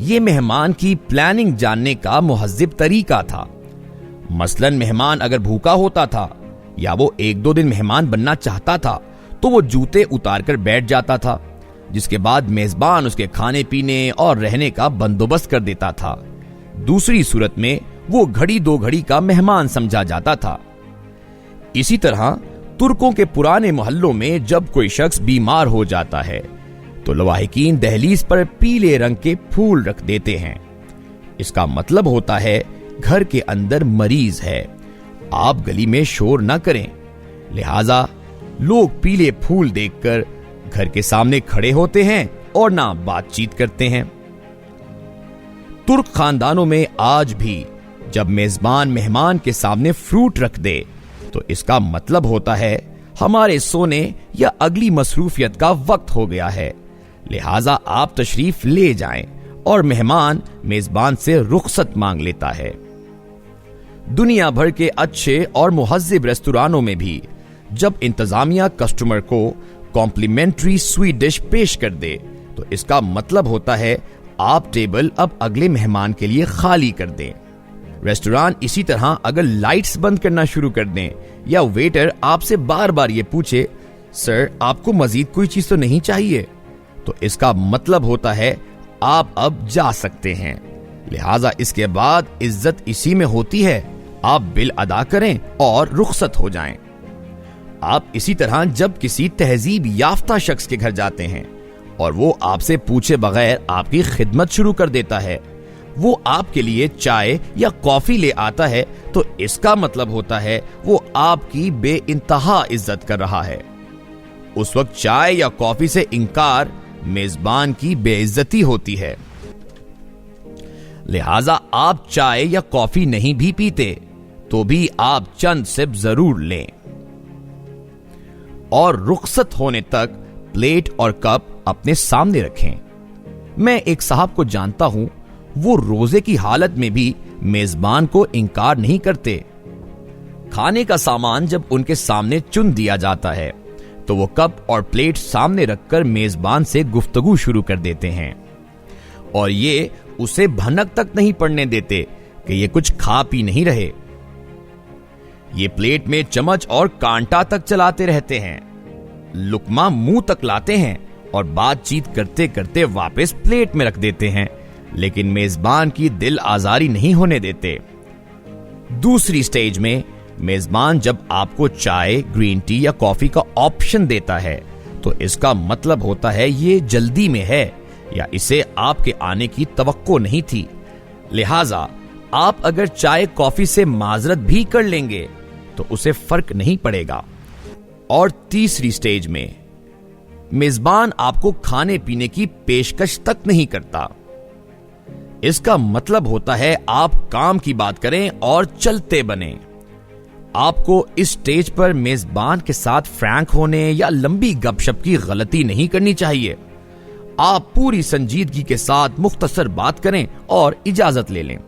یہ مہمان کی پلاننگ جاننے کا مہذب طریقہ تھا۔ مثلاً مہمان اگر بھوکا ہوتا تھا یا وہ 1-2 دن مہمان بننا چاہتا تھا تو وہ جوتے اتار کر بیٹھ جاتا تھا، جس کے بعد میزبان اس کے کھانے پینے اور رہنے کا بندوبست کر دیتا تھا۔ دوسری صورت میں وہ گھڑی 2 گھڑی کا مہمان سمجھا جاتا تھا۔ اسی طرح ترکوں کے پرانے محلوں میں جب کوئی شخص بیمار ہو جاتا ہے تو لواحقین دہلیز پر پیلے رنگ کے پھول رکھ دیتے ہیں۔ اس کا مطلب ہوتا ہے گھر کے اندر مریض ہے، آپ گلی میں شور نہ کریں۔ لہذا لوگ پیلے پھول دیکھ کر گھر کے سامنے کھڑے ہوتے ہیں اور نہ بات چیت کرتے ہیں۔ ترک خاندانوں میں آج بھی جب میزبان مہمان کے سامنے فروٹ رکھ دے تو اس کا مطلب ہوتا ہے ہمارے سونے یا اگلی مصروفیت کا وقت ہو گیا ہے، لہذا آپ تشریف لے جائیں، اور مہمان میزبان سے رخصت مانگ لیتا ہے۔ دنیا بھر کے اچھے اور مہذب ریستورانوں میں بھی جب انتظامیہ کسٹمر کو کمپلیمنٹری سویٹ ڈش پیش کر دے تو اس کا مطلب ہوتا ہے آپ ٹیبل اب اگلے مہمان کے لیے خالی کر دیں۔ ریسٹوران اسی طرح اگر لائٹس بند کرنا شروع کر دیں یا ویٹر آپ سے بار بار یہ پوچھے سر آپ کو مزید کوئی چیز تو نہیں چاہیے، تو اس کا مطلب ہوتا ہے آپ اب جا سکتے ہیں۔ لہذا اس کے بعد عزت اسی میں ہوتی ہے، آپ بل ادا کریں اور رخصت ہو جائیں۔ آپ اسی طرح جب کسی تہذیب یافتہ شخص کے گھر جاتے ہیں اور وہ آپ سے پوچھے بغیر آپ کی خدمت شروع کر دیتا ہے، وہ آپ کے لیے چائے یا کافی لے آتا ہے، تو اس کا مطلب ہوتا ہے وہ آپ کی بے انتہا عزت کر رہا ہے۔ اس وقت چائے یا کافی سے انکار میزبان کی بے عزتی ہوتی ہے۔ لہذا آپ چائے یا کافی نہیں بھی پیتے تو بھی آپ چند سپ ضرور لیں، اور رخصت ہونے تک پلیٹ اور کپ اپنے سامنے رکھیں۔ میں ایک صاحب کو جانتا ہوں، وہ روزے کی حالت میں بھی میزبان کو انکار نہیں کرتے۔ کھانے کا سامان جب ان کے سامنے چن دیا جاتا ہے تو وہ کپ اور پلیٹ سامنے رکھ کر میزبان سے گفتگو شروع کر دیتے ہیں، اور یہ اسے بھنک تک نہیں پڑنے دیتے کہ یہ کچھ کھا پی نہیں رہے۔ یہ پلیٹ میں چمچ اور کانٹا تک چلاتے رہتے ہیں، لقمہ منہ تک لاتے ہیں اور بات چیت کرتے کرتے واپس پلیٹ میں رکھ دیتے ہیں، لیکن میزبان کی دل آزاری نہیں ہونے دیتے۔ دوسری سٹیج میں میزبان جب آپ کو چائے، گرین ٹی یا کافی کا آپشن دیتا ہے تو اس کا مطلب ہوتا ہے یہ جلدی میں ہے یا اسے آپ کے آنے کی توقع نہیں تھی، لہذا آپ اگر چائے کافی سے معذرت بھی کر لیں گے تو اسے فرق نہیں پڑے گا۔ اور تیسری سٹیج میں میزبان آپ کو کھانے پینے کی پیشکش تک نہیں کرتا۔ اس کا مطلب ہوتا ہے آپ کام کی بات کریں اور چلتے بنیں۔ آپ کو اس سٹیج پر میزبان کے ساتھ فرینک ہونے یا لمبی گپ شپ کی غلطی نہیں کرنی چاہیے۔ آپ پوری سنجیدگی کے ساتھ مختصر بات کریں اور اجازت لے لیں۔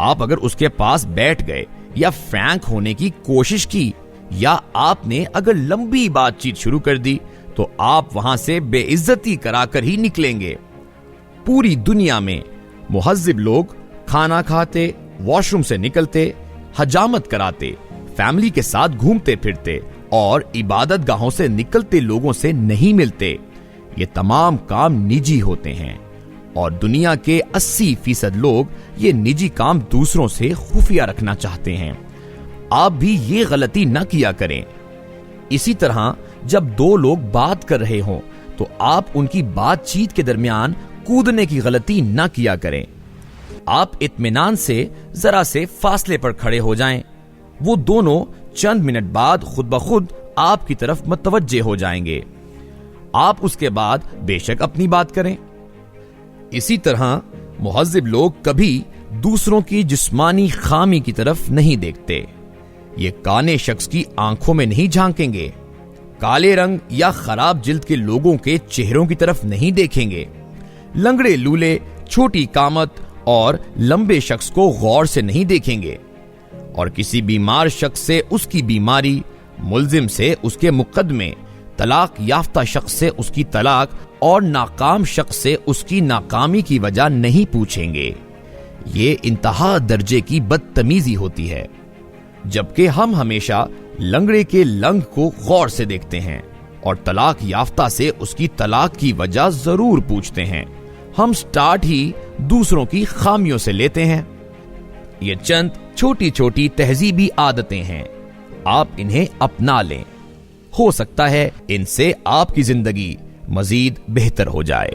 آپ اگر اس کے پاس بیٹھ گئے یا فرینک ہونے کی کوشش کی یا آپ نے اگر لمبی بات چیت شروع کر دی تو آپ وہاں سے بے عزتی کرا کر ہی نکلیں گے۔ پوری دنیا میں مہذب لوگ کھانا کھاتے، واش روم سے نکلتے، حجامت کراتے، فیملی کے ساتھ گھومتے پھرتے اور عبادت گاہوں سے نکلتے لوگوں سے نہیں ملتے۔ یہ تمام کام نجی ہوتے ہیں، اور دنیا کے 80% لوگ یہ نجی کام دوسروں سے خفیہ رکھنا چاہتے ہیں۔ آپ بھی یہ غلطی نہ کیا کریں۔ اسی طرح جب 2 لوگ بات کر رہے ہوں تو آپ ان کی بات چیت کے درمیان کودنے کی غلطی نہ کیا کریں۔ آپ اطمینان سے ذرا سے فاصلے پر کھڑے ہو جائیں، وہ دونوں چند منٹ بعد خود بخود آپ کی طرف متوجہ ہو جائیں گے۔ آپ اس کے بعد بے شک اپنی بات کریں۔ اسی طرح مہذب لوگ کبھی دوسروں کی جسمانی خامی کی طرف نہیں دیکھتے۔ یہ کانے شخص کی آنکھوں میں نہیں جھانکیں گے، کالے رنگ یا خراب جلد کے لوگوں کے چہروں کی طرف نہیں دیکھیں گے، لنگڑے لولے، چھوٹی قامت اور لمبے شخص کو غور سے نہیں دیکھیں گے، اور کسی بیمار شخص سے اس کی بیماری، ملزم سے اس کے مقدمے، طلاق یافتہ شخص سے اس کی طلاق اور ناکام شخص سے اس کی ناکامی کی وجہ نہیں پوچھیں گے۔ یہ انتہا درجے کی بدتمیزی ہوتی ہے، جبکہ ہم ہمیشہ لنگڑے کے لنگ کو غور سے دیکھتے ہیں اور طلاق یافتہ سے اس کی طلاق کی وجہ ضرور پوچھتے ہیں۔ ہم سٹارٹ ہی دوسروں کی خامیوں سے لیتے ہیں۔ یہ چند چھوٹی چھوٹی تہذیبی عادتیں ہیں، آپ انہیں اپنا لیں، ہو سکتا ہے ان سے آپ کی زندگی مزید بہتر ہو جائے۔